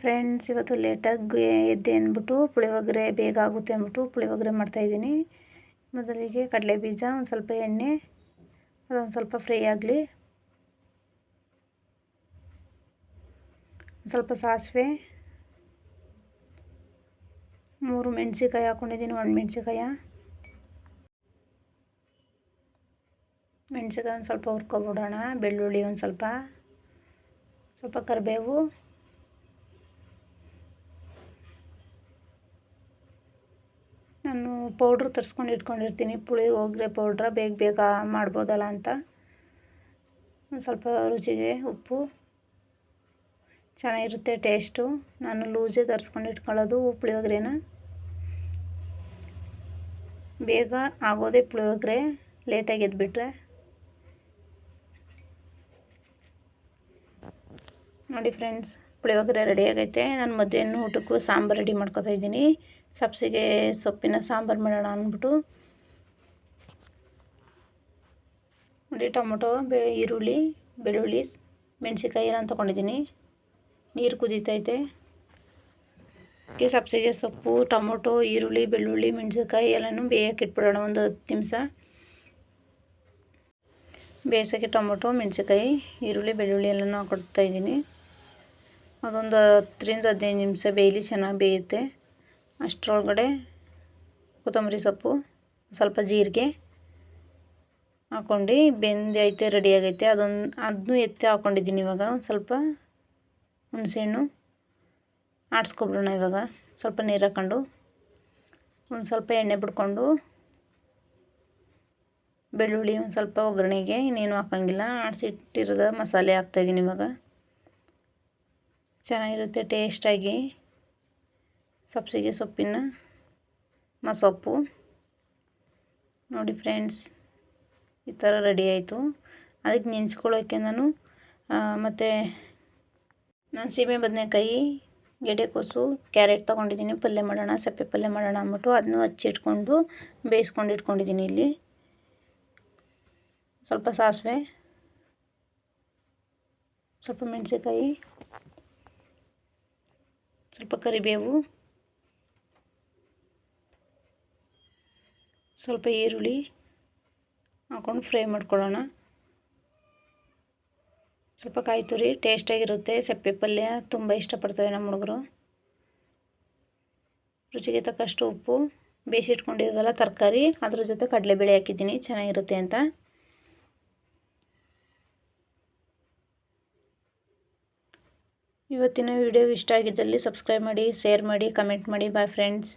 Friends, ಇವತ್ತು ಲೇಟಾಗಿ ಎದ್ದೆ ಅಂದ್ಬಿಟ್ಟು ಪುಳಿಯೋಗರೆ ಬೇಗ ಆಗುತ್ತೆ ಅಂದ್ಬಿಟ್ಟು ಪುಳಿಯೋಗರೆ ಮಾಡ್ತಾಯಿದ್ದೀನಿ. ಮೊದಲಿಗೆ ಕಡಲೆ ಬೀಜ, ಒಂದು ಸ್ವಲ್ಪ ಎಣ್ಣೆ, ಅದೊಂದು ಸ್ವಲ್ಪ ಫ್ರೈ ಆಗಲಿ, ಸ್ವಲ್ಪ ಸಾಸಿವೆ, 3 ಮೆಣಸಿನ್ಕಾಯಿ ಹಾಕ್ಕೊಂಡಿದ್ದೀನಿ. ಮೆಣಸಿನ್ಕಾಯಿ ಒಂದು ಸ್ವಲ್ಪ ಹುರ್ಕೊಬಿಡೋಣ. ಬೆಳ್ಳುಳ್ಳಿ ಒಂದು ಸ್ವಲ್ಪ ಕರಿಬೇವು, ನಾನು ಪೌಡ್ರ್ ತರಿಸ್ಕೊಂಡು ಇಟ್ಕೊಂಡಿರ್ತೀನಿ, ಪುಳಿಯೋಗರೆ ಪೌಡ್ರ ಬೇಗ ಮಾಡ್ಬೋದಲ್ಲ ಅಂತ. ಒಂದು ಸ್ವಲ್ಪ ರುಚಿಗೆ ಉಪ್ಪು, ಚೆನ್ನಾಗಿರುತ್ತೆ ಟೇಸ್ಟು. ನಾನು ಲೂಸೇ ತರಿಸ್ಕೊಂಡು ಇಟ್ಕೊಳ್ಳೋದು ಪುಳಿಯೋಗರೆನ. ಬೇಗ ಆಗೋದೇ ಪುಳಿಯೋಗರೆ, ಲೇಟಾಗಿ ಎದ್ಬಿಟ್ರೆ. ನೋಡಿ ಫ್ರೆಂಡ್ಸ್, ಪುಳಿಯೋಗರೆ ರೆಡಿ ಆಗೈತೆ. ನಾನು ಮಧ್ಯಾಹ್ನ ಊಟಕ್ಕೂ ಸಾಂಬಾರು ರೆಡಿ ಮಾಡ್ಕೊತಾ ಇದ್ದೀನಿ. ಸಬ್ಬಸಿಗೆ ಸೊಪ್ಪಿನ ಸಾಂಬಾರು ಮಾಡೋಣ ಅಂದ್ಬಿಟ್ಟು. ನೋಡಿ, ಟೊಮೊಟೊ, ಈರುಳ್ಳಿ, ಬೆಳ್ಳುಳ್ಳಿ, ಮೆಣಸಿನ್ಕಾಯಿ ಎಲ್ಲ ತೊಗೊಂಡಿದ್ದೀನಿ. ನೀರು ಕುದೀತೈತೆ. ಸಬ್ಬಸಿಗೆ ಸೊಪ್ಪು, ಟೊಮೊಟೊ, ಈರುಳ್ಳಿ, ಬೆಳ್ಳುಳ್ಳಿ, ಮೆಣಸಿನ್ಕಾಯಿ ಎಲ್ಲನೂ ಬೇಯಕ್ಕೆ ಇಟ್ಬಿಡೋಣ ಒಂದು 10 ನಿಮಿಷ. ಬೇಯಿಸೋಕ್ಕೆ ಟೊಮೊಟೊ, ಮೆಣಸಿನ್ಕಾಯಿ, ಈರುಳ್ಳಿ, ಬೆಳ್ಳುಳ್ಳಿ ಎಲ್ಲನೂ ಹಾಕ್ಕೊಡ್ತಾ ಇದ್ದೀನಿ. ಅದೊಂದು 10 ರಿಂದ 15 ನಿಮಿಷ ಬೇಯಲಿ, ಚೆನ್ನಾಗಿ ಬೇಯುತ್ತೆ. ಅಷ್ಟರೊಳಗಡೆ ಕೊತ್ತಂಬರಿ ಸೊಪ್ಪು, ಸ್ವಲ್ಪ ಜೀರಿಗೆ ಹಾಕ್ಕೊಂಡು ಬೆಂದೈತೆ, ರೆಡಿ ಆಗೈತೆ. ಅದನ್ನು ಎತ್ತಿ ಹಾಕ್ಕೊಂಡಿದ್ದೀನಿ. ಇವಾಗ ಒಂದು ಸ್ವಲ್ಪ ಹುಣಸೆಹಣ್ಣು ಆಡಿಸ್ಕೊಬಿಡೋಣ. ಇವಾಗ ಸ್ವಲ್ಪ ನೀರು ಹಾಕ್ಕೊಂಡು ಒಂದು ಸ್ವಲ್ಪ ಎಣ್ಣೆ ಬಿಡ್ಕೊಂಡು, ಬೆಳ್ಳುಳ್ಳಿ ಒಂದು ಸ್ವಲ್ಪ ಒಗ್ಗರಣೆಗೆ, ಇನ್ನೇನು ಹಾಕೋಂಗಿಲ್ಲ, ಆಡಿಸಿಟ್ಟಿರೋದ ಮಸಾಲೆ ಹಾಕ್ತಾಯಿದ್ದೀನಿ. ಇವಾಗ ಚೆನ್ನಾಗಿರುತ್ತೆ ಟೇಸ್ಟಾಗಿ ಸಬ್ಬಸಿಗೆ ಸೊಪ್ಪಿನ ಮಸೊಪ್ಪು. ನೋಡಿ ಫ್ರೆಂಡ್ಸ್, ಈ ಥರ ರೆಡಿ ಆಯಿತು. ಅದಕ್ಕೆ ನೆಂಚ್ಕೊಳ್ಳೋಕ್ಕೆ ನಾನು ಸೀಮೆ ಬದನೆಕಾಯಿ, ಗೆಡ್ಡೆಕೋಸು, ಕ್ಯಾರೆಟ್ ತೊಗೊಂಡಿದ್ದೀನಿ. ಪಲ್ಯ ಮಾಡೋಣ, ಸಪ್ಪೆ ಪಲ್ಯ ಮಾಡೋಣ ಅಂದ್ಬಿಟ್ಟು ಅದನ್ನು ಹಚ್ಚಿಟ್ಕೊಂಡು ಬೇಯಿಸ್ಕೊಂಡು ಇಟ್ಕೊಂಡಿದ್ದೀನಿ. ಇಲ್ಲಿ ಸ್ವಲ್ಪ ಸಾಸಿವೆ, ಸ್ವಲ್ಪ ಮೆಣಸಿನ್ಕಾಯಿ, ಸ್ವಲ್ಪ ಕರಿಬೇವು, ಸ್ವಲ್ಪ ಈರುಳ್ಳಿ ಹಾಕ್ಕೊಂಡು ಫ್ರೈ ಮಾಡ್ಕೊಳ್ಳೋಣ. ಸ್ವಲ್ಪ ಕಾಯಿ ತುರಿ, ಟೇಸ್ಟಾಗಿರುತ್ತೆ. ಸಪ್ಪೆ ಪಲ್ಯ ತುಂಬ ಇಷ್ಟಪಡ್ತವೆ ನಮ್ಮ ಹುಡುಗರು. ರುಚಿಗೆ ತಕ್ಕಷ್ಟು ಉಪ್ಪು, ಬೇಯಿಸಿಟ್ಕೊಂಡಿರೋದಲ್ಲ ತರಕಾರಿ, ಅದ್ರ ಜೊತೆ ಕಡಲೆಬೇಳೆ ಹಾಕಿದ್ದೀನಿ, ಚೆನ್ನಾಗಿರುತ್ತೆ ಅಂತ. ಇವತ್ತಿನ ವಿಡಿಯೋ ಇಷ್ಟ ಆಗಿದ್ದಲ್ಲಿ ಸಬ್ಸ್ಕ್ರೈಬ್ ಮಾಡಿ, ಶೇರ್ ಮಾಡಿ, ಕಮೆಂಟ್ ಮಾಡಿ. Bye friends.